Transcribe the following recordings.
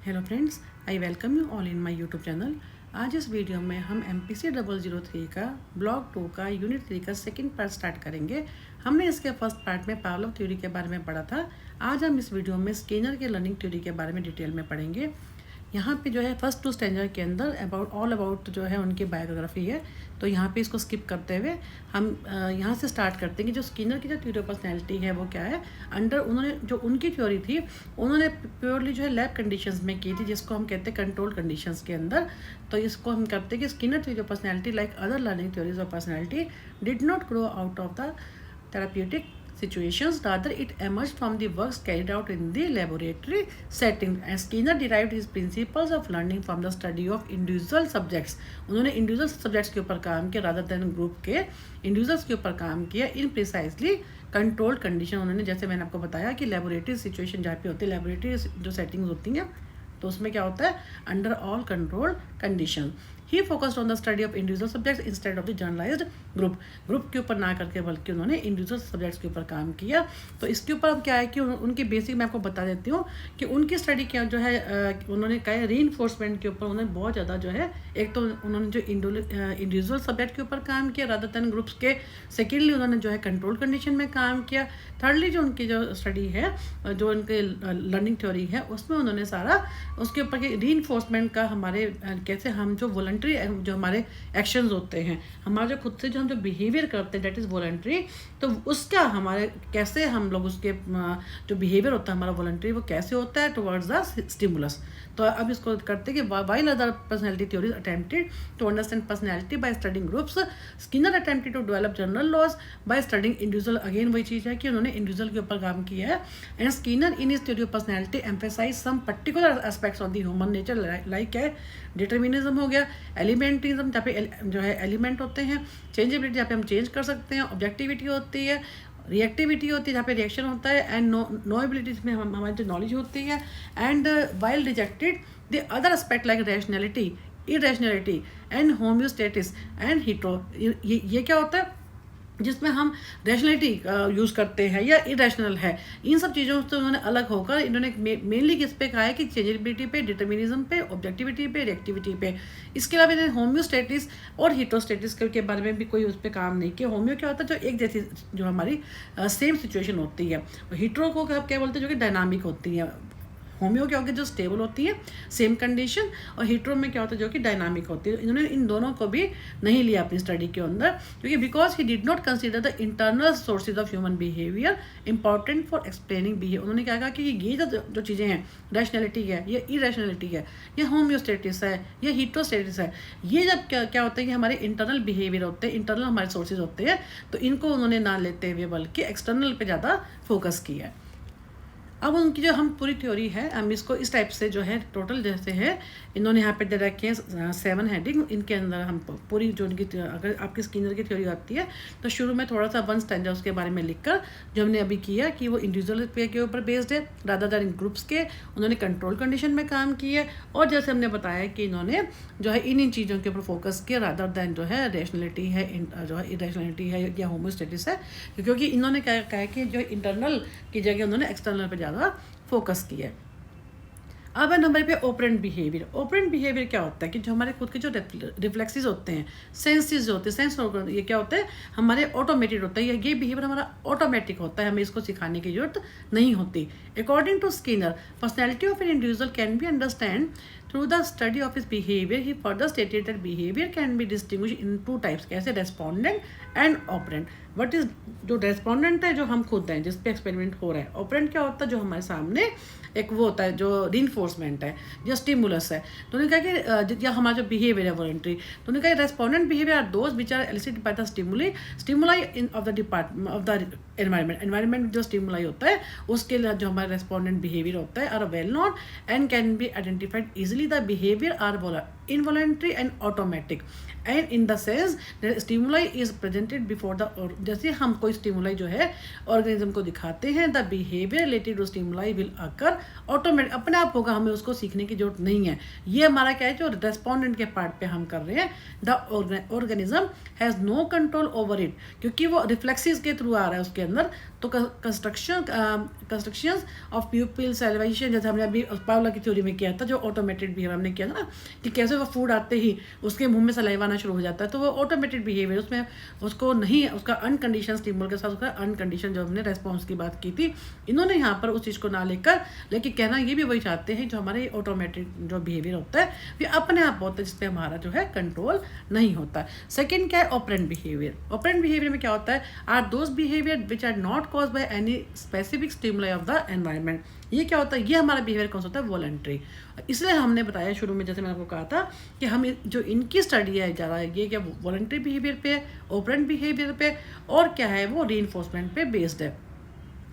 Hello friends, I welcome you all in my YouTube channel. आज इस video में हम MPC 003 का ब्लॉक 2 का यूनिट 3 का सेकंड पार्ट स्टार्ट करेंगे। हमने इसके फर्स्ट पार्ट में पावलोव थ्योरी के बारे में पढ़ा था। आज हम इस वीडियो में स्किनर के लर्निंग थ्योरी के बारे में डिटेल में पढ़ेंगे। यहाँ पे जो है फर्स्ट 2 स्टैंडर्ड के अंदर ऑल अबाउट जो है उनकी बायोग्राफी है, तो यहाँ पे इसको स्किप करते हुए हम यहाँ से स्टार्ट करते हैं कि जो स्किनर की जो थ्योरी ऑफ पर्सनैलिटी है वो क्या है। उन्होंने जो उनकी थ्योरी थी उन्होंने प्योरली जो है लैब कंडीशंस में की थी, जिसको हम कहते हैं कंट्रोल कंडीशंस के अंदर। तो इसको हम करते हैं कि Skinner theory of personality like other learning theories of personality did not grow out of the therapeutic situations, rather it emerged from the works carried out in the laboratory setting, and Skinner derived his principles of learning from the study of individual subjects. उन्होंने individual subjects के ऊपर काम किया rather than group के individuals के ऊपर काम किया in precisely controlled condition। उन्होंने, जैसे मैंने आपको बताया कि laboratory situation जहाँ पे होती है, laboratory जो settings होती हैं तो उसमें क्या होता है, under all control condition. He focused on the study of individual subjects instead of the generalised group के ऊपर ना करके बल्कि उन्होंने इंडिविजुअल सब्जेक्ट्स के ऊपर काम किया। तो इसके ऊपर अब क्या है कि उनकी बेसिक मैं आपको बता देती हूँ कि उनकी स्टडी क्या जो है उन्होंने कहा है रीइंफोर्समेंट के ऊपर उन्होंने बहुत ज़्यादा जो है, एक तो उन्होंने जो इंडिविजुअल सब्जेक्ट के ऊपर काम किया रादर देन ग्रुप्स के। सेकेंडली उन्होंने जो है कंट्रोल कंडीशन में काम किया। थर्डली जो उनकी जो स्टडी है, जो उनके लर्निंग थ्योरी है, उसमें उन्होंने सारा उसके ऊपर कि रीइंफोर्समेंट का हमारे कैसे हम जो वॉलंटरी जो हमारे एक्शंस होते हैं, हमारा जो खुद से जो हम जो बिहेवियर करते हैं दैट इज़ वॉलंटरी, तो उसका हमारे कैसे हम लोग उसके जो बिहेवियर होता है हमारा वॉलंटरी वो कैसे होता है टुवर्ड्स द स्टिमुलस। तो अब इसको करते हैं कि while other personality theories attempted to understand personality by studying groups, Skinner attempted to develop general laws by studying individual. Again वही चीज़ है कि उन्होंने इंडिविजुअल के ऊपर काम किया है। And Skinner in his theory of personality emphasise some particular aspects of the human nature, like है डिटर्मिनिज्म हो गया, एलिमेंटरिज्म जहाँ पे जो है एलिमेंट होते हैं, चेंजेबिलिटी जहाँ पे हम चेंज कर सकते हैं, ऑब्जेक्टिविटी होती है, रिएक्टिविटी होती है जहाँ पे रिएक्शन होता है, एंड नोएबिलिटी जिसमें हमारी जो नॉलेज होती है, and while rejected the other aspect like rationality, irrationality and homeostasis and hetero. ये क्या होता है जिसमें हम रैशनैलिटी यूज़ करते हैं या इरेशनल है, इन सब चीज़ों से उन्होंने अलग होकर इन्होंने मेनली किस पे कहा है कि चेंजेबिलिटी पे, डिटर्मिनिज्म पे, ऑब्जेक्टिविटी पे, रिएक्टिविटी पे। इसके अलावा इन्होंने होम्योस्टेटिस और हीट्रोस्टेटिस के बारे में भी कोई उस पर काम नहीं किया। होम्यो क्या होता है, जो एक जैसी जो हमारी सेम सिचुएशन होती है। हीट्रो को क्या बोलते हैं, जो कि डायनामिक होती है। होम्यो क्या होगी, जो स्टेबल होती है सेम कंडीशन, और हीट्रो में क्या होता है जो कि डायनामिक होती है। इन्होंने इन दोनों को भी नहीं लिया अपनी स्टडी के अंदर, क्योंकि because he did not consider the internal sources of human behaviour important for explaining behaviour. उन्होंने क्या कहा कि ये जो चीज़ें हैं, रैशनैलिटी है, ये इरेशनैलिटी है, ये होम्योस्टेटिस है, ये हीट्रोस्टेटिस है, ये जब क्या होता है कि हमारे इंटरनल बिहेवियर होते हैं, इंटरनल हमारे सोर्सेज होते हैं, तो इनको उन्होंने ना लेते हुए बल्कि एक्सटर्नल पे ज़्यादा फोकस किया है। अब उनकी जो हम पूरी थ्योरी है, हम इसको इस टाइप से जो है टोटल जैसे है, इन्होंने यहाँ पे दे रखे हैं 7 हेडिंग। इनके अंदर हम पूरी जो उनकी, अगर आपकी स्किनर की थ्योरी आती है तो शुरू में थोड़ा सा 1 स्टैंडर्ड उसके बारे में लिखकर जो हमने अभी किया कि वो इंडिविजुअल पे के ऊपर बेस्ड है रादर देन ग्रुप्स के, उन्होंने कंट्रोल कंडीशन में काम किया है, और जैसे हमने बताया कि इन्होंने जो है इन चीज़ों के ऊपर फोकस किया रादर देन जो है रैशनैलिटी है, जो है इरेशनैलिटी है या होम्योस्टेटिस है, क्योंकि इन्होंने क्या कहा है कि जो इंटरनल की जगह उन्होंने एक्सटर्नल पर ज़्यादा फोकस किया है। अब है नंबर पे ऑपरेंट बिहेवियर। ऑपरेंट बिहेवियर क्या होता है कि जो हमारे खुद के जो रिफ्लेक्सेस होते हैं, सेंसेस जो होते हैं, सेंस ऑर्गन, ये क्या होते हैं हमारे ऑटोमेटेड होता है, ये बिहेवियर हमारा ऑटोमेटिक होता है, हमें इसको सिखाने की जरूरत नहीं होती। According to Skinner, personality of an individual can be understand through the study of his behaviour. He further stated that behaviour can be distinguish in 2 types, कैसे, respondent and operant. What is जो respondent है जो हम खुद हैं जिस पे experiment हो रहा है, ऑपरेंट क्या होता है जो हमारे सामने एक वो होता है जो रीइंफोर्समेंट है, जो स्टिमुलस है। तो उन्होंने कहा कि या हमारा जो बिहेवियर है वॉलंटरी, तो उन्होंने कहा respondent behaviour are those which are elicited by the stimuli in of the department of the environment जो स्टिमुलाई होता है उसके लिए जो हमारा रेस्पोंडेंट बिहेवियर होता है are well known and can be identified easily. The behaviour are involuntary and automatic and in the sense that stimuli is presented before the, जैसे हम कोई स्टिमुलाई जो है ऑर्गेनिज्म को दिखाते हैं, the behaviour related to stimuli will occur automatic, अपने आप होगा, हमें उसको सीखने की जरूरत नहीं है। ये हमारा क्या है, जो रेस्पोंडेंट के पार्ट पे हम कर रहे हैं। The organism has no control over it, क्योंकि वो रिफ्लेक्सिस के थ्रू आ रहा है उसके अंदर। तो कंस्ट्रक्शंस ऑफ प्यूपिल सैलिवेशन, जैसे हमने अभी पावला की थ्योरी में किया था, जो ऑटोमेटेड बिहेवियर हमने किया था ना, कि कैसे वो फूड आते ही उसके मुंह में सलाइवा आना शुरू हो जाता है, तो वो ऑटोमेटेड बिहेवियर, उसमें उसको नहीं, उसका अनकंडीशन स्टिमुलस के साथ उसका अनकंडीशन जो हमने रेस्पॉन्स की बात की थी, इन्होंने यहाँ पर उस चीज़ को ना लेकर, लेकिन कहना ये भी वही चाहते हैं, जो हमारे ऑटोमेटेड जो बिहेवियर होता है ये अपने आप होता है, जिसपे हमारा जो है कंट्रोल नहीं होता। सेकेंड क्या है, ऑपरेंट बिहेवियर। ऑपरेंट बिहेवियर में क्या होता है, are those behaviour which are not cause by any specific stimuli of the environment. ये क्या होता है, ये हमारा बिहेवियर कौन सा होता है, वॉलंटरी। इसलिए हमने बताया शुरू में, जैसे मैंने आपको कहा था कि हम जो इनकी स्टडी है ज़्यादा, ये क्या वॉलंटरी बिहेवियर पे, ऑपरेंट बिहेवियर पे, और क्या है वो रीइंफोर्समेंट पे बेस्ड है।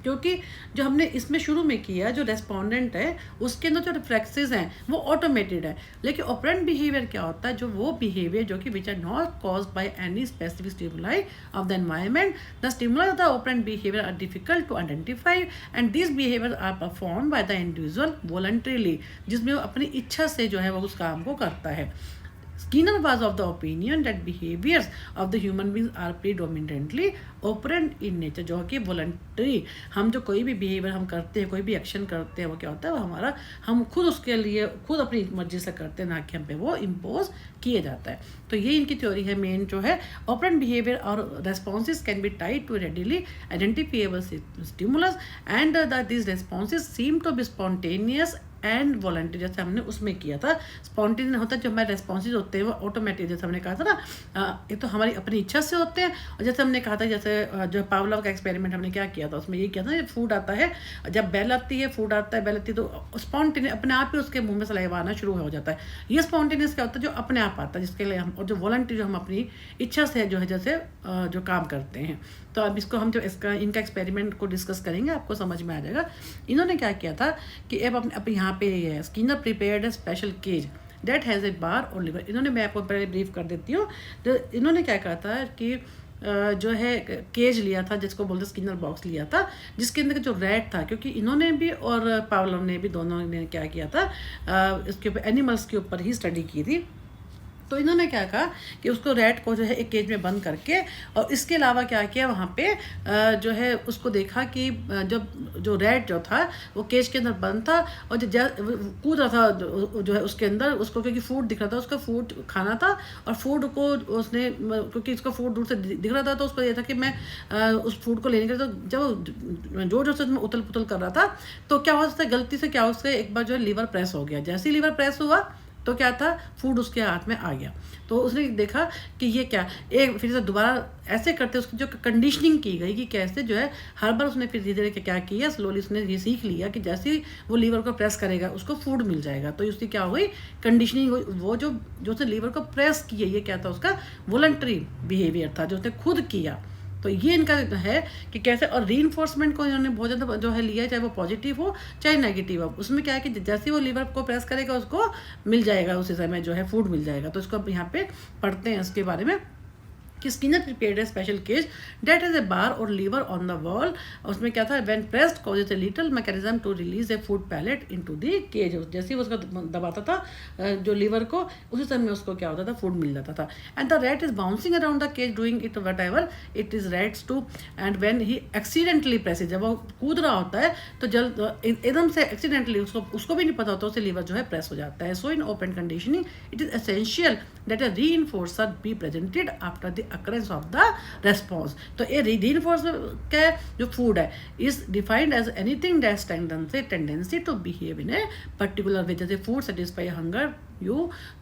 क्योंकि जो हमने इसमें शुरू में किया, जो रेस्पोंडेंट है उसके अंदर जो रिफ्लेक्सेस हैं वो ऑटोमेटेड है, लेकिन ऑपरेंट बिहेवियर क्या होता है, जो वो बिहेवियर जो कि which are not caused by any specific stimuli of the environment. The stimuli of the operant behaviour are difficult to identify and this behaviour are perform by the individual voluntarily, जिसमें वो अपनी इच्छा से जो है वो उस काम को करता है। Skinner was of the opinion that behaviors of the human beings are predominantly operant in nature, जो कि voluntary, हम जो कोई भी बिहेवियर हम करते हैं, कोई भी एक्शन करते हैं, वो क्या होता है, वो हमारा, हम खुद उसके लिए खुद अपनी मर्जी से करते हैं, ना कि हम पे वो इम्पोज किए जाता है। तो ये इनकी थ्योरी है मेन जो है, ऑपरेंट बिहेवियर और responses can be tied to readily identifiable stimulus and this responses seem to be spontaneous and voluntary, जैसे हमने उसमें किया था। स्पॉन्टेनियस होता है, जो हमारे रेस्पॉन्सेज होते हैं वो ऑटोमेटिक, जैसे हमने कहा था ना, ये तो हमारी अपनी इच्छा से होते हैं। और जैसे हमने कहा था, जैसे जो पावलोव का एक्सपेरिमेंट हमने क्या किया था, उसमें ये किया था, ये फूड आता है, जब बेल आती है, फूड आता है, बेल आती है, तो स्पॉन्टेनियस अपने आप ही उसके मुंह में सलाइवा आना शुरू हो जाता है। ये स्पॉन्टेनियस क्या होता है, जो अपने आप आता है, जिसके लिए हम, और जो वॉलंटरी जो हम अपनी इच्छा से जो है जैसे जो काम करते हैं। तो अब इसको हम जो इसका इनका एक्सपेरिमेंट को डिस्कस करेंगे, आपको समझ में आ जाएगा। इन्होंने क्या किया था कि अब यहाँ पे ये है, Skinner prepared a special cage that has a bar और लिवर। इन्होंने, मैं आपको पहले ब्रीफ कर देती हूँ, तो इन्होंने क्या कहा था कि जो है केज लिया था, जिसको बोलते स्किनर बॉक्स लिया था, जिसके अंदर जो रैट था, क्योंकि इन्होंने भी और पावलोव ने भी, दोनों ने क्या किया था, इसके ऊपर एनिमल्स के ऊपर ही स्टडी की थी। तो इन्होंने क्या कहा कि उसको रैट को जो है एक केज में बंद करके, और इसके अलावा क्या किया वहाँ पे जो है उसको देखा कि जब जो रैट जो था वो केज के अंदर बंद था, और जो कूद रहा था जो है उसके अंदर, उसको क्योंकि फूड दिख रहा था, उसका फूड खाना था, और फूड को उसने, क्योंकि इसका फूड दूर से दिख रहा था, तो उसको ये था कि मैं उस फूड को लेने के लिए, तो जब जोर से उथल पुथल कर रहा था, तो क्या हुआ उससे गलती से, क्या उससे एक बार जो है लीवर प्रेस हो गया। जैसे ही लीवर प्रेस हुआ तो क्या था, फूड उसके हाथ में आ गया। तो उसने देखा कि ये क्या, एक फिर से दोबारा ऐसे करते उसकी जो कंडीशनिंग की गई कि कैसे जो है, हर बार उसने फिर धीरे धीरे क्या किया, स्लोली उसने ये सीख लिया कि जैसे ही वो लीवर को प्रेस करेगा उसको फूड मिल जाएगा। तो उसकी क्या हुई, कंडीशनिंग हुई। वो जो उसने लीवर को प्रेस किया, ये क्या था, उसका वॉलंटरी बिहेवियर था, जो उसने खुद किया। तो ये इनका है कि कैसे, और रीइंफोर्समेंट को इन्होंने बहुत ज़्यादा जो है लिया है, चाहे वो पॉजिटिव हो चाहे नेगेटिव हो। उसमें क्या है कि जैसे वो लीवर को प्रेस करेगा उसको मिल जाएगा, उसी समय जो है फूड मिल जाएगा। तो इसको अब यहाँ पे पढ़ते हैं इसके बारे में कि Skinner prepared a special cage that is a bar और लीवर ऑन द वॉल। उसमें क्या था, when pressed causes a little mechanism to release a food pellet into the cage. जैसे ही उसका दबाता था जो लीवर को, उसी समय उसको क्या होता था, फूड मिल जाता था। And the rat is bouncing around the cage doing it whatever it is rats to. And when he accidentally presses, जब वो कूद रहा होता है तो जल्द एकदम से एक्सीडेंटली उसको भी नहीं पता होता, उससे लीवर जो है प्रेस हो जाता है। So in open conditioning it is essential that a reinforcer be presented after the occurrence of the response। तो ये reinforcement क्या है, जो फूड है, is defined as anything that strengthens a tendency to behave in a particular way। जैसे food satisfy hunger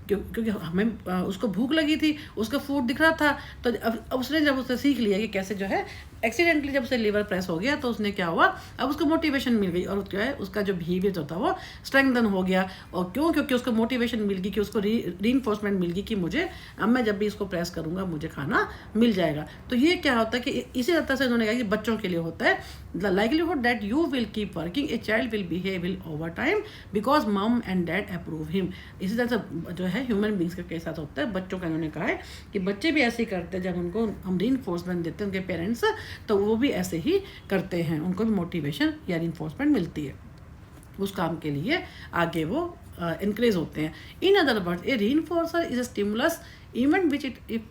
क्योंकि हमें उसको भूख लगी थी, उसका फूड दिख रहा था, तो अब उसने जब उससे सीख लिया कि कैसे जो है एक्सीडेंटली जब उसे लीवर प्रेस हो गया, तो उसने क्या हुआ, अब उसको मोटिवेशन मिल गई, और क्या है उसका जो बिहेवियर जो था वो स्ट्रेंथन हो गया। और क्यों, क्योंकि उसको मोटिवेशन मिल गई, कि उसको रीइंफोर्समेंट मिल गई कि मुझे अब मैं जब भी इसको प्रेस करूँगा मुझे खाना मिल जाएगा। तो ये क्या होता है कि इसी तरह से उन्होंने कहा कि बच्चों के लिए होता है, the likelihood that you will keep working a child will behave will over time because मम एंड डैड अप्रूव हिम। इसी तरह से जो है ह्यूमन बींग्स के साथ होता है, बच्चों का इन्होंने कहा है कि बच्चे भी ऐसे ही करते हैं, जब उनको हम रीइंफोर्समेंट देते हैं उनके पेरेंट्स, तो वो भी ऐसे ही करते हैं, उनको भी मोटिवेशन या रीइंफोर्समेंट मिलती है, उस काम के लिए आगे वो इंक्रीज होते हैं। In other words a reinforcer is a stimulus even which it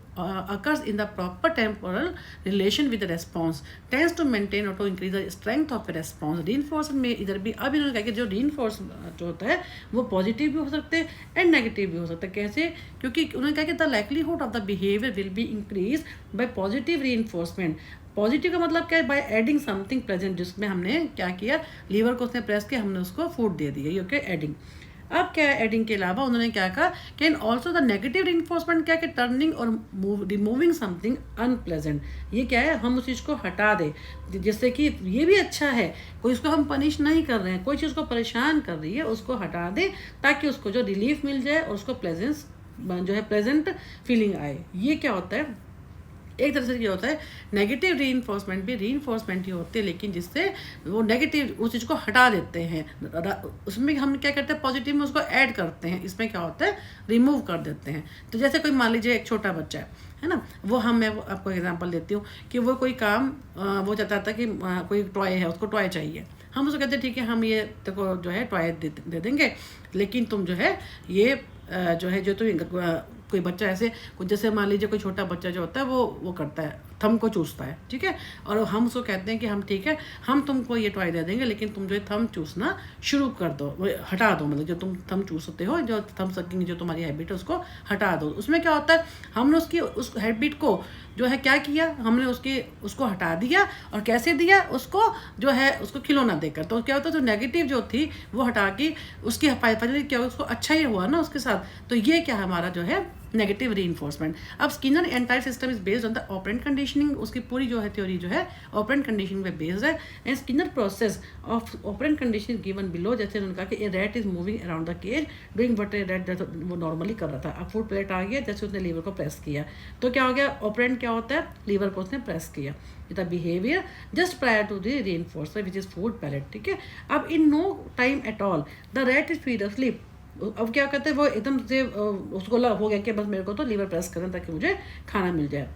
occurs in the proper temporal relation with the response tends to maintain or to increase the strength of a response। reinforcement में इधर भी अब इन्होंने कहा कि जो reinforce जो होता है वो पॉजिटिव भी हो सकते हैं एंड नेगेटिव भी हो सकता है। कैसे? क्योंकि उन्होंने कहा कि the likelihood of the behaviour will be increase by positive reinforcement. Positive का मतलब क्या है? बाय एडिंग समथिंग प्रेजेंट, जिसमें हमने क्या किया, लीवर को उसने प्रेस किया, हमने उसको फूड दे दिया, ये ओके एडिंग। अब क्या है, एडिंग के अलावा उन्होंने क्या कहा, can also the negative reinforcement क्या कि टर्निंग और रिमूविंग समथिंग अनप्लेजेंट। ये क्या है, हम उस चीज़ को हटा दें, जिससे कि ये भी अच्छा है, कोई उसको हम पनिश नहीं कर रहे हैं, कोई चीज़ को परेशान कर रही है उसको हटा दें ताकि उसको जो रिलीफ मिल जाए और उसको प्लेजेंस जो है प्लेजेंट फीलिंग आए। ये क्या होता है, एक तरह से क्या होता है, नेगेटिव रीइंफोर्समेंट भी रीइंफोर्समेंट ही होते हैं, लेकिन जिससे वो नेगेटिव उस चीज़ को हटा देते हैं। उसमें हम क्या करते हैं, पॉजिटिव में उसको ऐड करते हैं, इसमें क्या होता है, रिमूव कर देते हैं। तो जैसे कोई मान लीजिए एक छोटा बच्चा है ना, वो मैं आपको एग्जांपल देती हूँ कि वो कोई काम वो चाहता था कि कोई टॉय है, उसको टॉय चाहिए, हम उसको कहते हैं ठीक है हम ये देखो जो है टॉय दे देंगे, लेकिन तुम जो है ये जो है जो तुम कोई बच्चा ऐसे कुछ, जैसे मान लीजिए कोई छोटा बच्चा जो होता है वो करता है, थंब को चूसता है, ठीक है, और हम उसको कहते हैं कि हम ठीक है हम तुमको ये टॉय दे देंगे, लेकिन तुम जो है थंब चूसना शुरू कर दो, हटा दो, मतलब जो तुम थंब चूसते हो, जो थंब सकिंग जो तुम्हारी हैबिट है उसको हटा दो। उसमें क्या होता है, हमने उसकी उस हैबिट को जो है क्या किया, हमने उसको हटा दिया, और कैसे दिया, उसको जो है उसको खिलौना देकर। तो क्या होता है, जो नेगेटिव जो थी वो हटा के उसकी फायदा क्या हुआ, उसको अच्छा ही हुआ ना उसके साथ। तो ये क्या हमारा जो है नेगेटिव रीइंफोर्समेंट। अब Skinner entire system is based on the operant conditioning, उसकी पूरी जो है थ्योरी जो है ऑपरेंट कंडीशनिंग पे बेस्ड है। And Skinner process of operant conditioning given below, जैसे उन्होंने कहा कि a rat is moving around the cage doing what a rat वो नॉर्मली कर रहा था। अब फूड प्लेट आ गया, जैसे उसने लीवर को प्रेस किया, तो क्या हो गया, ऑपरेंट क्या होता है, लीवर को उसने प्रेस किया, the behaviour just prior to the reinforcer which is food pellet, ठीक है। अब in no time at all the rat is feed asleep. अब क्या कहते हैं, वो एकदम से उसको हो गया कि बस मेरे को तो लीवर प्रेस करना ताकि मुझे खाना मिल जाए।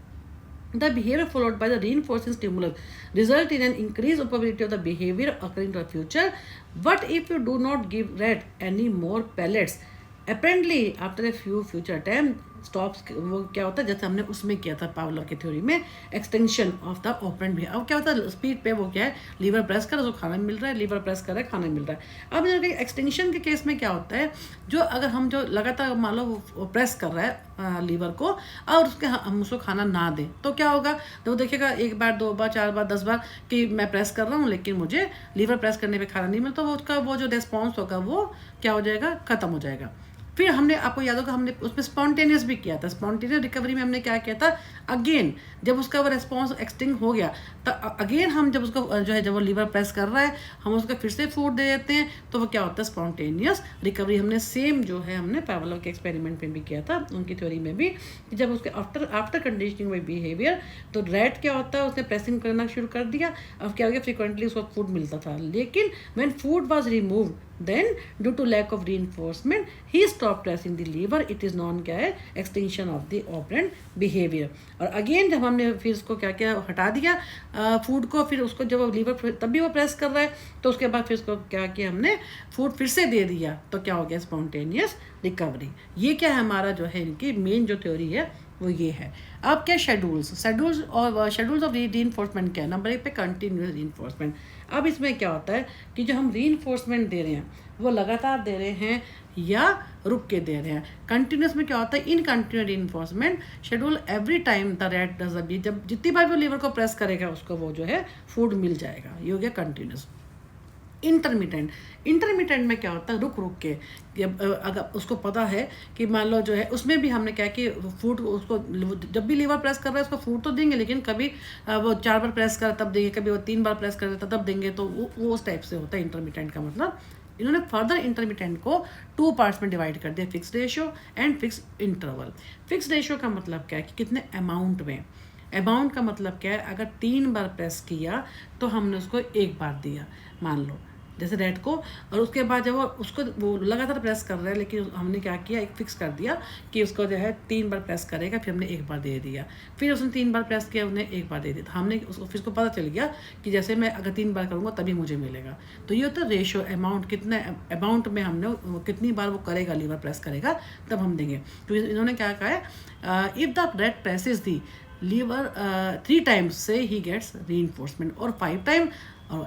The behavior followed by the reinforcing stimulus result in an increased probability of the behavior occurring in the future. What if you do not give rat any more pellets? Apparently, after a few future attempts, stops वो क्या होता है, जैसे हमने उसमें किया था Pavlov की थ्योरी में, एक्सटेंशन ऑफ द ऑपरेंट भी। अब क्या होता है, स्पीड पे वो क्या है, लीवर प्रेस कर उसको खाना मिल रहा है, लीवर प्रेस कर रहा है खाना मिल रहा है। अब जो एक्सटेंशन के केस में क्या होता है, जो अगर हम जो लगातार मान लो वो प्रेस कर रहा है लीवर को और हम उसको खाना ना दें, तो क्या होगा, तो वो देखेगा 1 बार 2 बार 4 बार 10 बार कि मैं प्रेस कर रहा हूँ लेकिन मुझे लीवर प्रेस करने पर खाना नहीं मिलता, वो उसका वो जो रिस्पॉन्स होगा वो क्या हो जाएगा, ख़त्म हो जाएगा। फिर हमने, आपको याद होगा हमने उसमें स्पॉन्टेनियस भी किया था। स्पॉन्टेनियस रिकवरी में हमने क्या किया था, अगेन जब उसका वो रिस्पॉन्स एक्सटिंग हो गया तो अगेन हम जब उसको जो है जब वो लीवर प्रेस कर रहा है हम उसको फिर से फूड दे देते हैं, तो वो क्या होता है, स्पॉन्टेनियस रिकवरी। हमने सेम जो है हमने पावलोव के एक्सपेरिमेंट में भी किया था, उनकी थ्योरी में भी, कि जब उसके आफ्टर कंडीशनिंग में बिहेवियर, तो रैट क्या होता है, उसने प्रेसिंग करना शुरू कर दिया। अब क्या हो गया, फ्रिक्वेंटली उसको फूड मिलता था, लेकिन when food was removed then due to lack of reinforcement he stopped pressing the lever, it is known क्या है, extinction of the operant behavior। और अगेन जब हमने फिर उसको क्या किया, हटा दिया फूड को, फिर उसको जब लीवर तब भी वो प्रेस कर रहा है, तो उसके बाद फिर उसको क्या किया, हमने फूड फिर से दे दिया, तो क्या हो गया, स्पॉन्टेनियस रिकवरी। ये क्या है हमारा जो है इनकी मेन जो थ्योरी है वो ये है। अब क्या शेड्यूल्स और शेड्यूल्स ऑफ रीइंफोर्समेंट क्या है, नंबर 1 पे कंटिन्यूस रीइंफोर्समेंट। अब इसमें क्या होता है कि जो हम रीइंफोर्समेंट दे रहे हैं वो लगातार दे रहे हैं या रुक के दे रहे हैं। कंटिन्यूस में क्या होता है, in continuous reinforcement schedule every time the rat does a beat, जब जितनी बार वो लीवर को प्रेस करेगा उसको वो जो है फूड मिल जाएगा, ये हो गया कंटिन्यूस। इंटरमिटेंट में क्या होता है, रुक के, अगर उसको पता है कि मान लो जो है उसमें भी हमने क्या कि फूड उसको जब भी लीवर प्रेस कर रहा है उसको फूड तो देंगे, लेकिन कभी वो 4 बार प्रेस कर तब देंगे, कभी वो 3 बार प्रेस कर तब देंगे, तो वो उस टाइप से होता है इंटरमिटेंट का मतलब। इन्होंने फर्दर इंटरमिटेंट को 2 पार्ट्स में डिवाइड कर दिया, fix ratio and fix interval. Fix ratio का मतलब क्या है कि कितने अमाउंट में, अमाउंट का मतलब क्या है, अगर 3 बार प्रेस किया तो हमने उसको 1 बार दिया, मान लो जैसे रैट को, और उसके बाद जब वो लगातार प्रेस कर रहा है, लेकिन हमने क्या किया, एक फिक्स कर दिया कि उसको जो है 3 बार प्रेस करेगा, फिर हमने 1 बार दे दिया, फिर उसने 3 बार प्रेस किया, उसने 1 बार दे दिया। तो हमने उसको फिर उसको पता चल गया कि जैसे मैं अगर 3 बार करूँगा तभी मुझे मिलेगा। तो ये होता है रेशो, अमाउंट, कितने अमाउंट में हमने कितनी बार वो करेगा, लीवर प्रेस करेगा, तब हम देंगे। तो इन्होंने क्या कहा है, if the rat presses the lever 3 times से ही गेट्स रीइंफोर्समेंट, और 5 टाइम और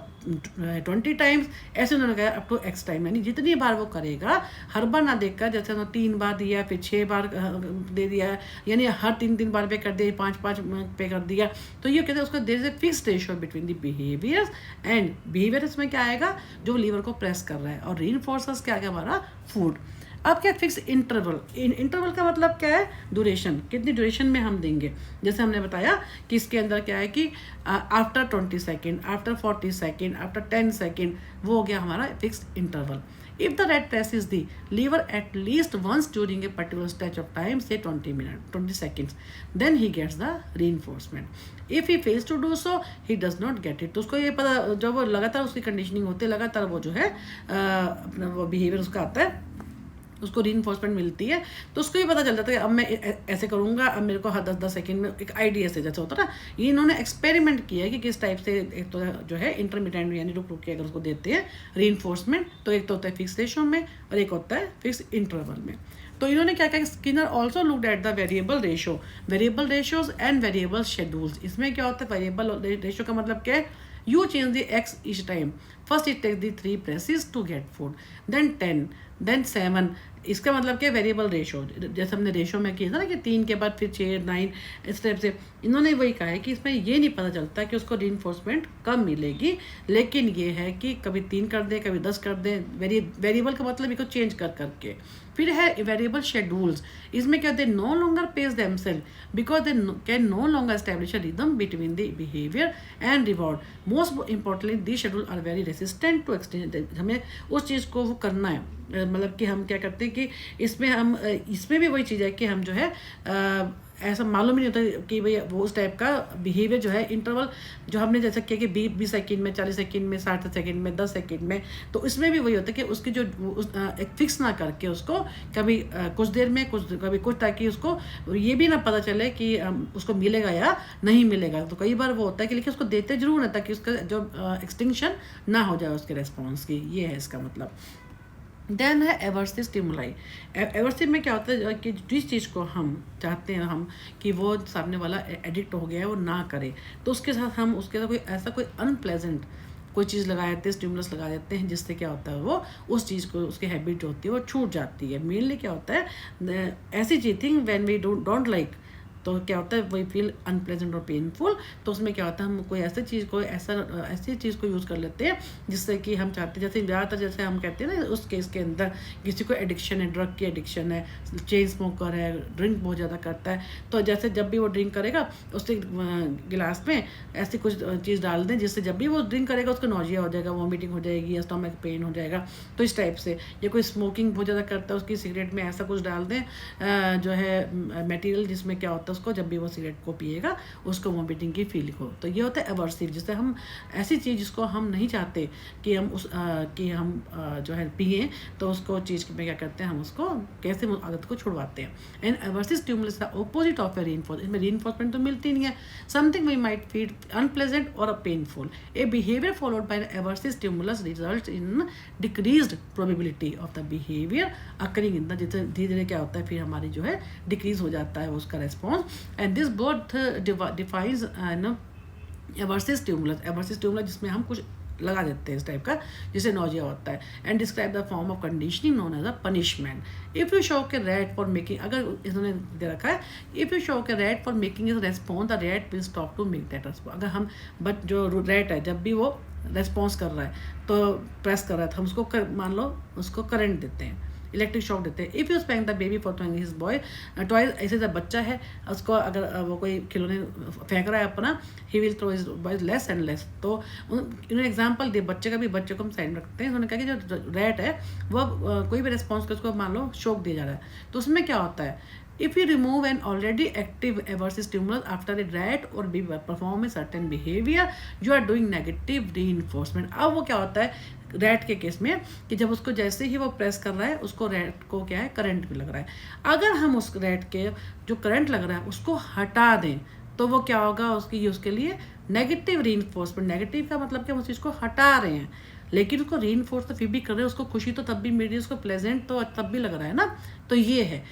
20 टाइम्स, ऐसे उन्होंने कहा अप टू एक्स टाइम, यानी जितनी बार वो करेगा, हर बार ना देखकर, जैसे उन्होंने 3 बार दिया, फिर 6 बार दे दिया, यानी हर 3 बार पे कर दिया, 5 पे कर दिया। तो ये कहते हैं उसका there is a fix ratio between the behaviours and behaviour, इसमें क्या आएगा, जो लीवर को प्रेस कर रहा है, और रीइंफोर्सर्स क्या आएगा हमारा, फूड। अब क्या फिक्स इंटरवल, इंटरवल का मतलब क्या है, ड्यूरेशन, कितनी ड्यूरेशन में हम देंगे। जैसे हमने बताया कि इसके अंदर क्या है कि after 20 second, after 40 second, after 10 second, वो हो गया हमारा fix interval. If the rat presses the lever at least once during a particular stretch of time, से 20 seconds, then he gets the reinforcement. If he fails to do so, he does not get it. तो उसको ये पता, जब वो लगातार उसकी conditioning होती है, लगातार वो जो है अपना वो बिहेवियर उसका आता है, उसको रीइंफोर्समेंट मिलती है, तो उसको ये पता चल जाता है कि अब मैं ऐसे करूँगा, अब मेरे को हर 10-10 सेकेंड में एक आइडिया से, जैसे होता है ना, ये इन्होंने एक्सपेरिमेंट किया है कि किस टाइप से, एक तो जो है इंटरमिटेंट, यानी रुक रुक के अगर उसको देते हैं रीइंफोर्समेंट, तो एक तो होता है फिक्स रेशो में और एक होता है फिक्स इंटरवल में। तो इन्होंने क्या किया, Skinner also looked at the variable ratio, variable ratios and variable schedules. इसमें क्या होता है, वेरिएबल रेशो का मतलब क्या है, you change the x each time. First it takes the 3 presses to get food, then 10, then 7. इसका मतलब क्या, वेरिएबल रेशो, जैसे हमने रेशो में किया था ना कि 3 के बाद फिर 6, 9, इस टाइप से। इन्होंने वही कहा है कि इसमें ये नहीं पता चलता कि उसको रीइंफोर्समेंट कब मिलेगी, लेकिन ये है कि कभी 3 कर दे, कभी 10 कर दे। वेरिएबल का मतलब इसको चेंज कर करके। फिर है वेरिएबल शेड्यूल्स, इसमें क्या they no longer pace themselves because they can no longer establish a rhythm between the behaviour and reward. Most importantly the schedule are very resistant to extend. हमें उस चीज़ को वो करना है, मतलब कि हम क्या करते हैं कि इसमें भी वही चीज़ है कि हम जो है ऐसा मालूम ही नहीं होता कि भाई वो उस टाइप का बिहेवियर जो है, इंटरवल जो हमने जैसा किया कि 20 सेकंड में, 40 सेकंड में, 60 सेकंड में, 10 सेकंड में, तो इसमें भी वही होता है कि उसकी जो एक फिक्स ना करके उसको कभी कुछ देर में, कभी कुछ, ताकि उसको ये भी ना पता चले कि उसको मिलेगा या नहीं मिलेगा। तो कई बार वो होता है कि लेकिन उसको देते जरूर है ताकि उसका जो एक्सटिंक्शन ना हो जाए उसके रेस्पॉन्स की, ये है इसका मतलब। देन है एवर्सिव स्टिमुलाई। एवर्सिव में क्या होता है कि जिस चीज़ को हम चाहते हैं हम कि वो सामने वाला एडिक्ट हो गया है वो ना करे, तो उसके साथ हम उसके साथ कोई अनप्लेजेंट कोई चीज़ लगा देते हैं, स्टिमुलस लगा देते हैं, जिससे क्या होता है वो उस चीज़ को, उसकी हैबिट जो होती है वो छूट जाती है। मेनली क्या होता है, ऐसी चीज thing when we don't like, तो क्या होता है वही फील अनप्लेजेंट और पेनफुल। तो उसमें क्या होता है, हम कोई ऐसी चीज़ को यूज़ कर लेते हैं जिससे कि हम चाहते हैं, जैसे ज़्यादातर जैसे हम कहते हैं ना, उस केस के अंदर किसी को एडिक्शन है, ड्रग की एडिक्शन है, चेन स्मोकर है, ड्रिंक बहुत ज़्यादा करता है, तो जैसे जब भी वो ड्रिंक करेगा उससे गिलास में ऐसी कुछ चीज़ डाल दें जिससे जब भी वो ड्रिंक करेगा उसको नोजिया हो जाएगा, वॉमिटिंग हो जाएगी या स्टमक पेन हो जाएगा। तो इस टाइप से, या कोई स्मोकिंग बहुत ज़्यादा करता है, उसकी सिगरेट में ऐसा कुछ डाल दें जो है मटेरियल, जिसमें क्या होता है उसको जब भी वो सिगरेट को पिएगा उसको वॉमिटिंग की फीलिंग हो। तो ये होता है एवर्सिव, जिससे हम ऐसी चीज़ जिसको हम नहीं चाहते कि हम जो है पिए, तो उसको चीज़ में क्या करते हैं, हम उसको कैसे आदत को छुड़वाते हैं। And aversive stimulus the opposite of a reinforcement. इसमें रीइंफोर्समेंट तो मिलती नहीं है, something we might feel unpleasant और painful. A behaviour followed by aversive stimulus result in decreased probability of the behaviour occurring in the, धीरे धीरे क्या होता है फिर हमारी जो है डिक्रीज हो जाता है उसका response. And this both defines aversive stimulus, जिसमें हम कुछ लगा देते हैं इस टाइप का जिससे नोजिया होता है। And describe the form of conditioning known as a punishment. If you shock rat for making, अगर इन्होंने दे रखा है if you shock rat for making his response, the rat will stop to make that response. अगर हम but जो rat है जब भी वो रेस्पॉन्स कर रहा है तो प्रेस कर रहा है, तो हम उसको मान लो उसको करंट देते हैं, इलेक्ट्रिक शॉक देते हैं। If you spank the baby for toing his boy toys, ऐसे जब बच्चा है उसको अगर वो कोई खिलौने फेंक रहा है अपना, he will throw his boy less and less. तो इन्होंने एग्जांपल दिए बच्चे का भी, बच्चे को हम साइड रखते हैं। उन्होंने कहा कि जो रैट है वो कोई भी रिस्पॉन्स कर उसको मान लो शॉक दिया जा रहा है, तो उसमें क्या होता है, if you remove an already active aversive stimulus after a rat or bee perform a certain behavior, you are doing negative reinforcement। अब वो क्या होता है, रैट के केस में कि जब उसको जैसे ही वो प्रेस कर रहा है उसको रैट को क्या है करंट भी लग रहा है। अगर हम उस रैट के जो करंट लग रहा है उसको हटा दें तो वो क्या होगा, उसकी उसके लिए नेगेटिव रीइंफोर्समेंट। नेगेटिव का मतलब कि हम उस चीज़ को हटा रहे हैं लेकिन उसको रीइंफोर्स तो फिर भी कर रहे हैं, उसको खुशी तो तब भी मिल रही है, उसको प्लेजेंट तो तब भी लग रहा है ना। तो ये है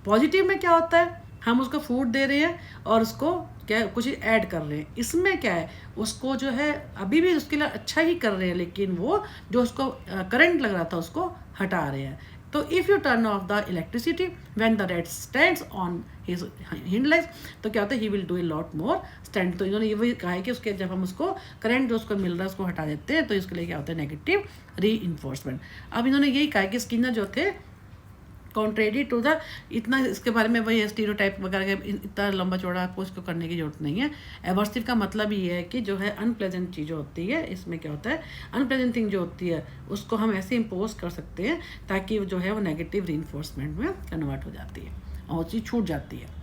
पॉजिटिव में क्या होता है, हम उसको फूड दे रहे हैं और उसको क्या है कुछ ऐड कर रहे हैं। इसमें क्या है उसको जो है अभी भी उसके लिए अच्छा ही कर रहे हैं लेकिन वो जो उसको करंट लग रहा था उसको हटा रहे हैं। तो if U turn off the electricity when the rat stands on his hind legs तो क्या होता है he will do a lot more stand. तो इन्होंने ये वही कहा है कि उसके जब हम उसको करंट जो उसको मिल रहा है उसको हटा देते हैं तो इसके लिए क्या होता है नेगेटिव री-इन्फोर्समेंट। अब इन्होंने यही कहा है कि स्किनर जो थे कॉन्ट्रेरी टू द, इतना इसके बारे में वही स्टीरियोटाइप वगैरह इतना लंबा चौड़ा आपको इसको करने की जरूरत नहीं है। एवर्सिव का मतलब ये है कि जो है अनप्लेजेंट चीज़ होती है, इसमें क्या होता है अनप्लेजेंट थिंग जो होती है उसको हम ऐसे इम्पोज कर सकते हैं ताकि जो है वो नेगेटिव रीइंफोर्समेंट में कन्वर्ट हो जाती है और चीज़ छूट जाती है।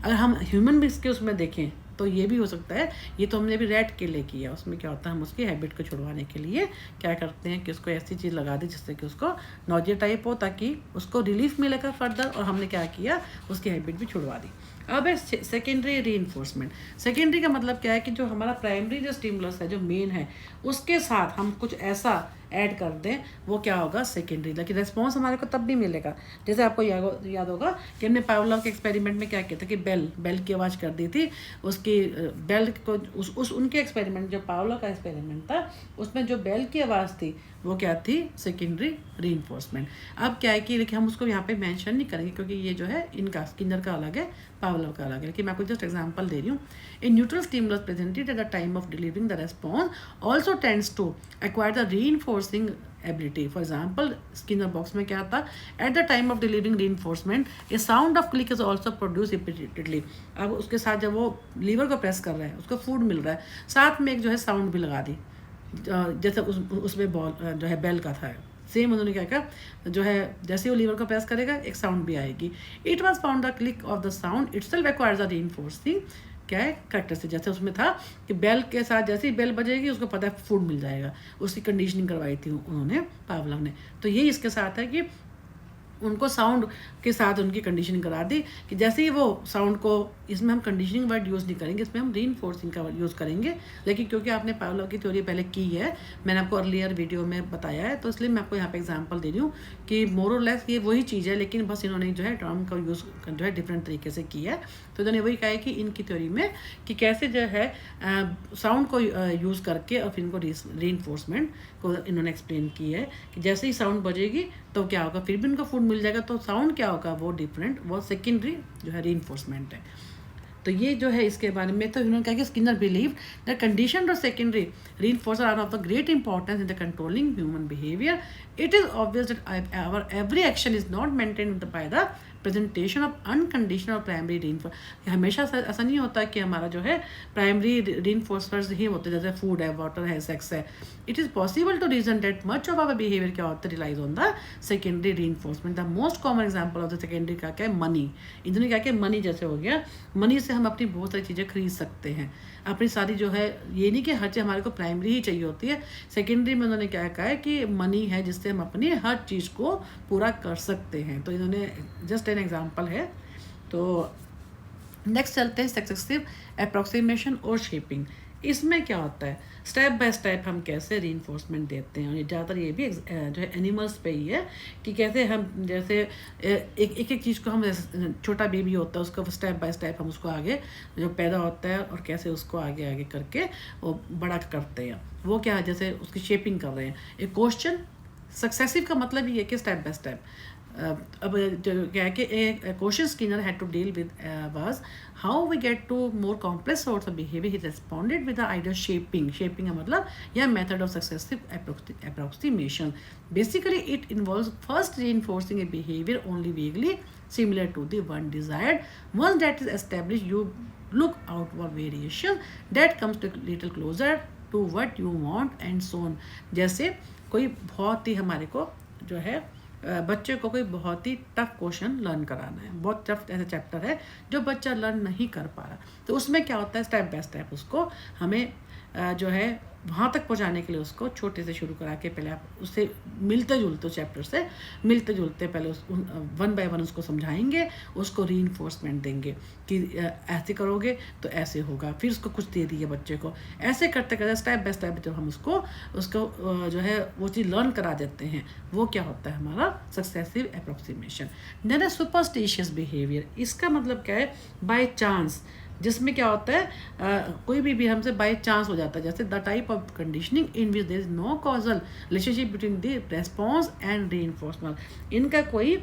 अगर हम ह्यूमन बींग्स के उसमें देखें तो ये भी हो सकता है। ये तो हमने भी रैट के लिए किया, उसमें क्या होता है हम उसकी हैबिट को छुड़वाने के लिए क्या करते हैं कि उसको ऐसी चीज़ लगा दी जिससे कि उसको नॉजिया टाइप हो ताकि उसको रिलीफ मिलेगा फर्दर, और हमने क्या किया उसकी हैबिट भी छुड़वा दी। अब है सेकेंडरी रीइंफोर्समेंट। सेकेंडरी का मतलब क्या है कि जो हमारा प्राइमरी जो स्टिमुलस है जो मेन है उसके साथ हम कुछ ऐसा ऐड कर दें वो क्या होगा सेकेंडरी, लेकिन रिस्पॉन्स हमारे को तब भी मिलेगा। जैसे आपको याद होगा कि हमने पावलोव के एक्सपेरिमेंट में क्या किया था कि बेल की आवाज़ कर दी थी उसकी बेल को उस उनके एक्सपेरिमेंट जो पावलोव का एक्सपेरिमेंट था उसमें जो बेल की आवाज़ थी वो क्या थी सेकेंडरी रीइंफोर्समेंट। अब क्या है कि लेकिन हम उसको यहाँ पे मेंशन नहीं करेंगे क्योंकि ये जो है इनका स्किनर का अलग है पावलोव का अलग है, लेकिन मैं आपको जस्ट एग्जांपल दे रही हूँ। A neutral stimulus presented at the time of delivering the response also tends to acquire the reinforcing ability. For example Skinner box में क्या था, at the time of delivering reinforcement a sound of click is also produce repeatedly. अब उसके साथ जब वो liver को press कर रहा है उसको फूड मिल रहा है, साथ में एक जो है साउंड भी लगा दी जैसे उसमें बॉल जो है बेल का था सेम उन्होंने क्या कहा जो है जैसे वो लीवर को प्रेस करेगा एक साउंड भी आएगी। It was found the click of the sound it self requires the reinforcing क्या है करेक्टर से। जैसे उसमें था कि बेल के साथ जैसे ही बेल बजेगी उसको पता है फूड मिल जाएगा, उसकी कंडीशनिंग करवाई थी उन्होंने पावलोव ने। तो यही इसके साथ है कि उनको साउंड के साथ उनकी कंडीशनिंग करा दी कि जैसे ही वो साउंड को, इसमें हम कंडीशनिंग वर्ड यूज़ नहीं करेंगे, इसमें हम रीइंफोर्सिंग का वर्ड यूज़ करेंगे। लेकिन क्योंकि आपने पावलोव की थ्योरी पहले की है, मैंने आपको अर्लियर वीडियो में बताया है, तो इसलिए मैं आपको यहाँ पे एग्जांपल दे रही हूँ कि मोर और लेस ये वही चीज़ है लेकिन बस इन्होंने जो है टर्म का यूज़ जो है डिफरेंट तरीके से किया है। तो इन्होंने वही कहा है कि इनकी थ्योरी में कि कैसे जो है साउंड को यूज़ करके और फिर इनको रीइंफोर्समेंट को इन्होंने एक्सप्लेन की है कि जैसे ही साउंड बजेगी तो क्या होगा फिर भी उनको फूड मिल जाएगा। तो साउंड क्या होगा वो डिफरेंट, वो सेकेंडरी जो है रीइंफोर्समेंट है। तो ये जो है इसके बारे में तो इन्होंने कहा कि Skinner believe the condition of secondary reinforcer are of the great importance in the controlling human behaviour. It is obvious that our every action is not maintained by the presentation of unconditional primary reinforce. हमेशा ऐसा नहीं होता कि हमारा जो है primary रीइंफोर्सर्स ही होते जैसे फूड है, वाटर है, सेक्स है। It is possible to reason that much of our behaviour क्या होता है relies on the secondary reinforcement. The most common example of the secondary का क्या है मनी। इन्होंने क्या कि मनी जैसे हो गया, मनी से हम अपनी बहुत सारी चीज़ें खरीद सकते हैं अपनी सारी जो है, ये नहीं कि हर चीज़ हमारे को प्राइमरी ही चाहिए होती है। सेकेंडरी में उन्होंने क्या कहा है कि मनी है जिससे हम अपनी हर चीज़ को पूरा कर सकते हैं। तो इन्होंने जस्ट एन एग्जाम्पल है। तो नेक्स्ट चलते हैं सक्सेसिव अप्रॉक्सीमेशन और शेपिंग। इसमें क्या होता है स्टेप बाय स्टेप हम कैसे रीइंफोर्समेंट देते हैं, और ज़्यादातर ये भी जो है एनिमल्स पे ही है कि कैसे हम जैसे एक एक चीज़ को हम छोटा बेबी होता है उसको स्टेप बाय स्टेप हम उसको आगे जो पैदा होता है और कैसे उसको आगे आगे करके वो बड़ा करते हैं। वो क्या है जैसे उसकी शेपिंग कर रहे हैं। एक क्वेश्चन सक्सेसिव का मतलब ये है कि स्टेप बाय स्टेप। अब जो क्या है कि question Skinner had to deal with was how we get to more complex sorts of behaviour. He responded with the idea shaping. Shaping का मतलब यह method of successive approximation. Basically it involves first reinforcing a behaviour only vaguely similar to the one desired. Once that is established, you look out for variation that comes to little closer to what you want and so on. जैसे कोई बहुत ही हमारे को जो है बच्चे को कोई बहुत ही टफ क्वेश्चन लर्न कराना है, बहुत टफ ऐसा चैप्टर है जो बच्चा लर्न नहीं कर पा रहा, तो उसमें क्या होता है स्टेप बाय स्टेप उसको हमें जो है वहाँ तक पहुँचाने के लिए उसको छोटे से शुरू करा के पहले आप उससे मिलते जुलते चैप्टर से मिलते जुलते पहले उस वन बाय वन उसको समझाएंगे, उसको रीइंफोर्समेंट देंगे कि ऐसे करोगे तो ऐसे होगा, फिर उसको कुछ दे दिए बच्चे को। ऐसे करते करते स्टेप बाय स्टेप जब हम उसको जो है वो चीज़ लर्न करा देते हैं, वो क्या होता है हमारा successive approximation. Then superstitious behaviour, इसका मतलब क्या है, बाय चांस, जिसमें क्या होता है कोई भी हमसे बाय चांस हो जाता है। जैसे the type of conditioning in which there is no causal relationship between the response and reinforcement, इनका कोई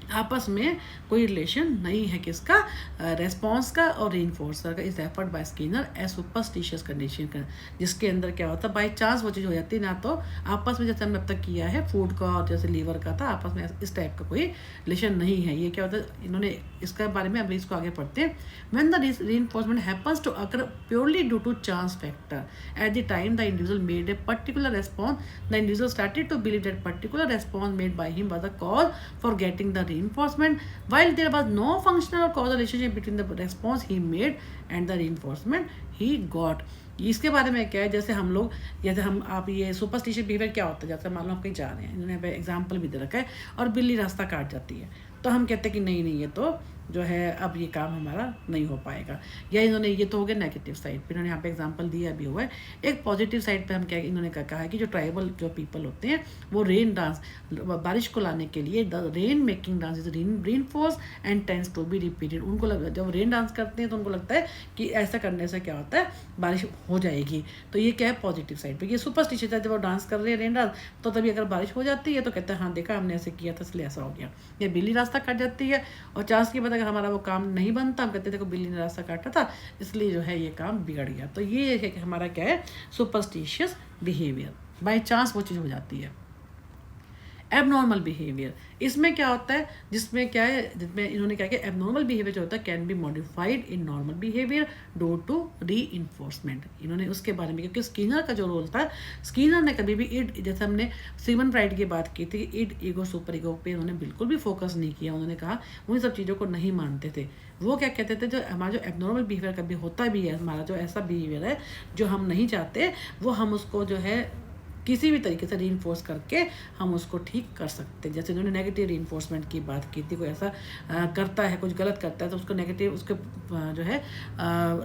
आपस में कोई रिलेशन नहीं है किसका, रेस्पॉन्स का और रीइंफोर्सर का। इस एफर्ट बाय स्किनर ए सुपरस्टिशियस कंडीशन का, जिसके अंदर क्या होता है बाय चांस वो चीज़ हो जाती है, ना तो आपस में जैसे हमने अब तक किया है फूड का और जैसे लीवर का था, आपस में इस टाइप का कोई रिलेशन नहीं है। ये क्या होता है, इन्होंने इसके बारे में अभी इसको आगे पढ़ते हैं। When the reinforcement happens to occur purely due to chance factor at the time the individual made a particular response, the individual started to believe that particular response made by him was the cause for getting the reinforcement, while there was no functional or causal relationship between the response he made and the reinforcement he got। इसके बारे में क्या है, जैसे हम लोग जैसे हम आप ये सुपरस्टिशियस बिहेवियर क्या होता है, जैसे मान लो आप कहीं जा रहे हैं, इन्होंने एग्जाम्पल भी दे रखा है, और बिल्ली रास्ता काट जाती है, तो हम कहते हैं कि नहीं नहीं ये तो जो है अब ये काम हमारा नहीं हो पाएगा। या इन्होंने ये तो हो गया नेगेटिव साइड पे, इन्होंने यहाँ पे एग्जांपल दिया भी हुआ है। एक पॉजिटिव साइड पे हम क्या इन्होंने कहा है कि जो ट्राइबल जो पीपल होते हैं वो रेन डांस, बारिश को लाने के लिए the rain making dance is reinforce and tends to be repeated. उनको जब रेन डांस करते हैं तो उनको लगता है कि ऐसा करने से क्या होता है बारिश हो जाएगी, तो ये क्या है पॉजिटिव साइड पे। ये सुपरस्टिशियस है, जब वो डांस कर रहे हैं रेन डांस, तो तभी अगर बारिश हो जाती है तो कहते हैं हाँ देखा हमने ऐसे किया था इसलिए ऐसा हो गया। ये बिल्ली रास्ता काट जाती है और चांस की बात अगर हमारा वो काम नहीं बनता, हम कहते थे को बिल्ली ने रास्ता काटा था इसलिए जो है ये काम बिगड़ गया। तो ये है कि हमारा क्या है सुपरस्टिशियस बिहेवियर, बाय चांस वो चीज़ हो जाती है। एबनॉर्मल बिहेवियर, इसमें क्या होता है, जिसमें क्या है, जिसमें इन्होंने क्या किया, एबनॉर्मल बिहेवियर जो होता है can be modified in normal behaviour due to reinforcement. इन्होंने उसके बारे में, क्योंकि स्किनर का जो रोल था, स्किनर ने कभी भी इड, जैसे हमने सिगमंड फ्राइड की बात की थी, इड ईगो सुपर ईगो पे उन्होंने बिल्कुल भी फोकस नहीं किया। उन्होंने कहा उन सब चीज़ों को नहीं मानते थे। वो क्या कहते थे, जो हमारा जो एबनॉर्मल बिहेवियर कभी होता भी है, हमारा जो ऐसा बिहेवियर है जो हम नहीं चाहते, वो हम उसको जो है किसी भी तरीके से रीइंफोर्स करके हम उसको ठीक कर सकते हैं। जैसे उन्होंने नेगेटिव रीइंफोर्समेंट की बात की थी, कोई ऐसा करता है, कुछ गलत करता है, तो उसको नेगेटिव उसके जो है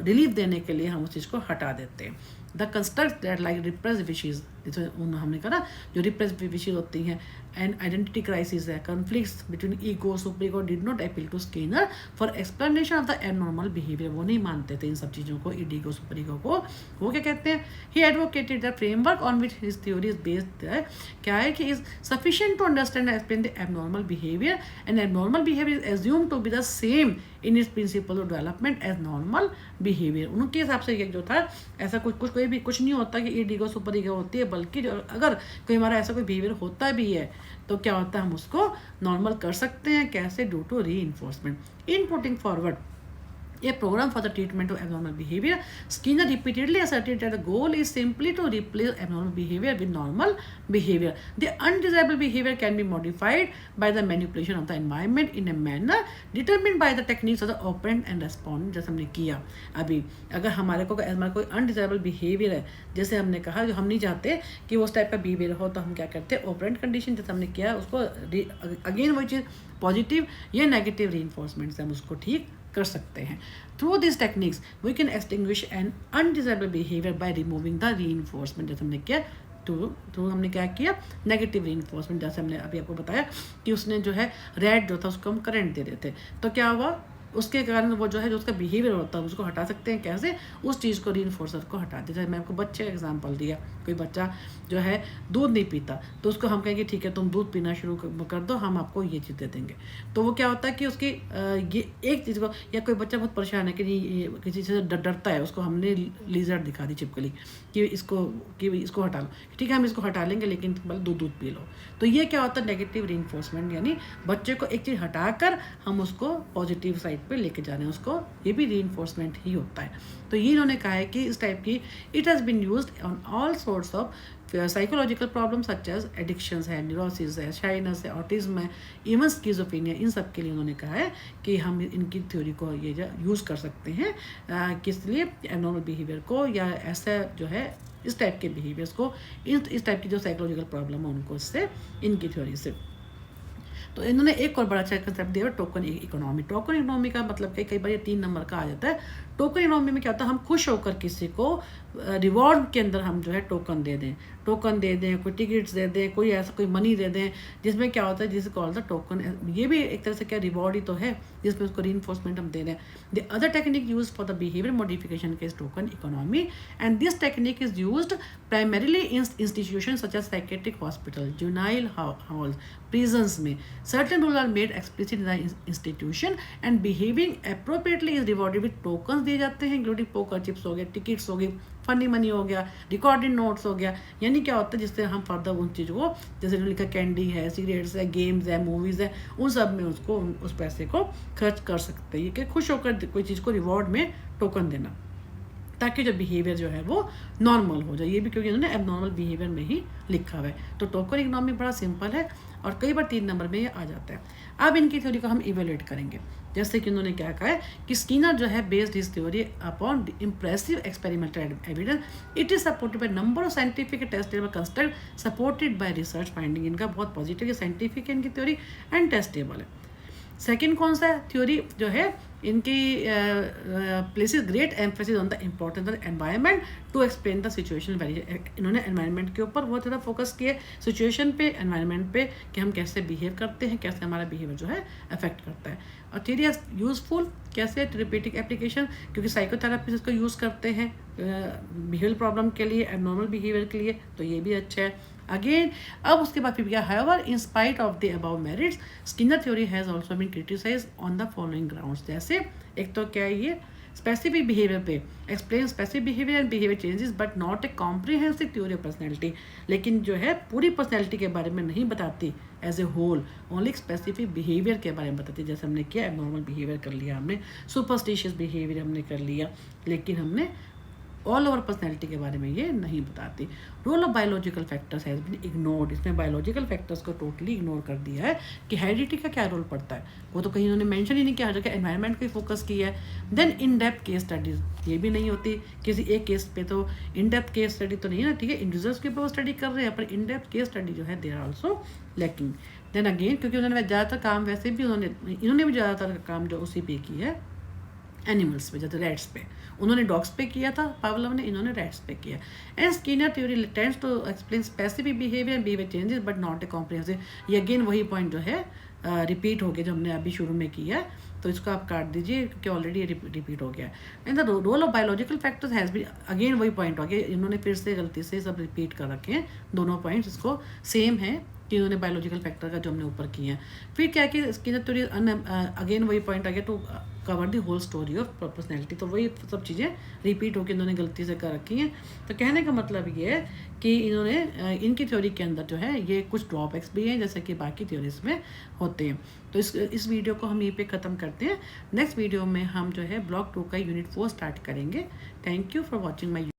रिलीफ देने के लिए हम उस चीज़ को हटा देते हैं। The construct that like repress wishes, जैसे हमने कहा ना जो रिप्रेस विशेज होती हैं, एंड आइडेंटिटी क्राइसिस है, conflicts between ego super ego did not appeal to Skinner for explanation of the abnormal behaviour. वो नहीं मानते थे इन सब चीज़ों को, ईगो सुपर ईगो को। वो क्या कहते हैं, he advocated the framework on which his theory is based है, क्या है कि is sufficient to understand and explain the abnormal behaviour, and abnormal behaviour is assumed to be the same in its principle of development as normal behaviour. उनके हिसाब से ये जो था, ऐसा कुछ नहीं होता कि ईगो सुपर ईगो होती है, बल्कि जो अगर कोई हमारा ऐसा कोई बिहेवियर होता भी है तो क्या होता है हम उसको नॉर्मल कर सकते हैं, कैसे, due to reinforcement. In putting forward a program for the treatment of abnormal behavior, Skinner repeatedly asserted that the goal is simply to replace abnormal behavior with normal behavior. The undesirable behavior can be modified by the manipulation of the environment in a manner determined by the techniques of the operant and respondent। जैसे हमने किया अभी, अगर हमारा कोई undesirable behaviour है, जैसे हमने कहा जो हम नहीं चाहते कि वो उस टाइप का बिहेवियर हो, तो हम क्या करते हैं ऑपरेंट कंडीशन, जैसे हमने किया उसको अगेन वही चीज़ पॉजिटिव या नेगेटिव रीइंफोर्समेंट से हम उसको ठीक कर सकते हैं। Through this techniques we can extinguish an undesirable behaviour by removing the reinforcement. जैसे हमने किया थ्रू हमने क्या किया नेगेटिव रीइंफोर्समेंट, जैसे हमने अभी आपको बताया कि उसने जो है रेड जो था उसको हम करंट दे रहे थे, तो क्या हुआ, उसके कारण वो जो है जो उसका बिहेवियर होता है उसको हटा सकते हैं। कैसे, उस चीज़ को रीइंफोर्सर को हटा दे। जैसे मैं आपको बच्चे का एग्जांपल दिया, कोई बच्चा जो है दूध नहीं पीता, तो उसको हम कहेंगे ठीक है तुम दूध पीना शुरू कर दो, हम आपको ये चीज़ दे देंगे। तो वो क्या होता है कि उसकी ये एक चीज़ को, या कोई बच्चा बहुत परेशान है कि किसी चीज़ से डरता है, उसको हमने लीजर्ड दिखा दी छिपकली कि इसको हटा लो, ठीक है हम इसको हटा लेंगे लेकिन दूध पी लो। तो ये क्या होता है नेगेटिव रीइंफोर्समेंट, यानी बच्चे को एक चीज़ हटाकर हम उसको पॉजिटिव साइड पे लेके जा रहे हैं, उसको ये भी रीइंफोर्समेंट ही होता है। तो ये इन्होंने कहा है कि इस टाइप की it has been used on all sorts of psychological problem such as addictions है, न्यूरोसिस है, शाइनेस है, ऑटिज्म है, इवन स्किज़ोफ्रेनिया, इन सब के लिए उन्होंने कहा है कि हम इनकी थ्योरी को ये यूज़ कर सकते हैं, किस लिए एबनॉर्मल बिहेवियर को या ऐसा जो है इस टाइप के बिहेवियर्स को, इस टाइप की जो साइकोलॉजिकल प्रॉब्लम है उनको इससे, इनकी थ्योरी से। तो इन्होंने एक और बड़ा अच्छा कंसेप्ट दिया टोकन इकोनॉमी। टोकन इकोनॉमी का मतलब कई बार ये 3 नंबर का आ जाता है। टोकन इकोनॉमी में क्या होता है, हम खुश होकर किसी को रिवॉर्ड के अंदर हम जो है टोकन दे दें, कोई टिकट्स दे दें, कोई ऐसा कोई मनी दे दें, जिसमें क्या होता है, जिसे कॉल द टोकन। ये भी एक तरह से क्या रिवॉर्ड ही तो है, जिसमें उसको रीइंफोर्समेंट हम दे रहे हैं। The other technique use for the behaviour modification के token economy, and this technique is used primarily in institution such as psychiatric hospital, juvenile halls, prisons में certain rules are made explicit in the institution and behaving appropriately is rewarded with tokens दिए जाते हैं, including poker chips हो गया, tickets हो गई, funny money हो गया, रिकॉर्डेड नोट्स हो गया। यानी क्या होता है, जिससे हम फर्दर उन चीज़ों को, जैसे लिखा कैंडी है, सिगरेट्स है, गेम्स है, मूवीज़ है, उन सब में उसको उस पैसे को खर्च कर सकते हैं। कि खुश होकर कोई चीज़ को रिवॉर्ड में टोकन देना, ताकि जो बिहेवियर जो है वो नॉर्मल हो जाए। ये भी क्योंकि उन्होंने एबनॉर्मल बिहेवियर में ही लिखा हुआ है। तो टोकन इकोनॉमी बड़ा सिंपल है और कई बार 3 नंबर में ये आ जाता है। अब इनकी थ्योरी को हम इवेल्युएट करेंगे। जैसे कि उन्होंने क्या कहा है कि स्किनर जो है based his theory upon impressive experimental evidence, it is supported by number of scientific testable construct supported by research finding. इनका बहुत पॉजिटिव है, साइंटिफिक है इनकी थ्योरी एंड टेस्टेबल है। सेकेंड कौन सा थ्योरी जो है इनकी, places great emphasis on the importance of environment to explain the situation very. इन्होंने एनवायरनमेंट के ऊपर बहुत ज़्यादा फोकस किए, सिचुएशन पे, एनवायरनमेंट पे, कि हम कैसे बिहेव करते हैं, कैसे हमारा बिहेवियर जो है अफेक्ट करता है। और थ्योरी इज यूजफुल कैसे, थेरेपेटिक एप्लीकेशन, क्योंकि साइकोथेरापिस्ट इसको यूज़ करते हैं बिहेवियर प्रॉब्लम के लिए, एबनॉर्मल बिहेवियर के लिए, तो ये भी अच्छा है। अगेन अब उसके बाद फिर क्या, however in spite of the above merits Skinner theory has also been criticised on the following grounds. जैसे एक तो क्या है, ये स्पेसिफिक बिहेवियर पे explain specific behaviour and behaviour changes but not a comprehensive theory of personality. लेकिन जो है पूरी पर्सनैलिटी के बारे में नहीं बताती as a whole, only specific behaviour के बारे में बताती। जैसे हमने किया, एबनॉर्मल बिहेवियर कर लिया हमने, सुपरस्टिशियस बिहेवियर हमने कर लिया, लेकिन हमने ऑल ओवर पर्सनैलिटी के बारे में ये नहीं बताती। Role of biological factors has been ignored. इसमें बायोलॉजिकल फैक्टर्स को टोटली इग्नोर कर दिया है कि हेरिडिटी का क्या रोल पड़ता है, वो तो कहीं उन्होंने मेंशन ही नहीं किया, हर जगह एनवायरनमेंट को फोकस किया है। Then in depth case studies, ये भी नहीं होती किसी एक केस पे, तो इन डेप्थ केस स्टडी तो नहीं है ना, ठीक है, इंडिविजुअल्स के ऊपर स्टडी कर रहे हैं, पर इन डेप्थ केस स्टडी जो है they are also lacking. Then again क्योंकि उन्होंने ज़्यादातर काम वैसे भी इन्होंने भी ज़्यादातर काम जो उसी पे की है, एनिमल्स पे, जैसे रैट्स पे। उन्होंने डॉग्स पे किया था पावलोव ने, इन्होंने रैट्स पे किया। And Skinner theory tends to explain specific behaviour and behaviour changes but not a comprehensive. ये अगेन वही पॉइंट जो है रिपीट हो गया जो हमने अभी शुरू में किया, तो इसको आप काट दीजिए क्योंकि ऑलरेडी रिपीट हो गया। And the role of biological factors has been, again वही पॉइंट हो गया, इन्होंने फिर से गलती से सब रिपीट कर रखे हैं, दोनों पॉइंट्स इसको सेम है कि उन्होंने बायोलॉजिकल फैक्टर का जो हमने ऊपर किया है। फिर क्या कि स्किनर थ्योरी अगेन वही पॉइंट आ गया to cover the whole story of personality, तो वही सब चीज़ें रिपीट होकर इन्होंने गलती से कर रखी हैं। तो कहने का मतलब ये है कि इन्होंने इनकी थ्योरी के अंदर जो है ये कुछ ड्रॉबैक्स भी हैं जैसे कि बाकी थ्योरीज में होते हैं। तो इस वीडियो को हम यहीं पे ख़त्म करते हैं। नेक्स्ट वीडियो में हम जो है ब्लॉक 2 का यूनिट 4 स्टार्ट करेंगे। Thank you for watching my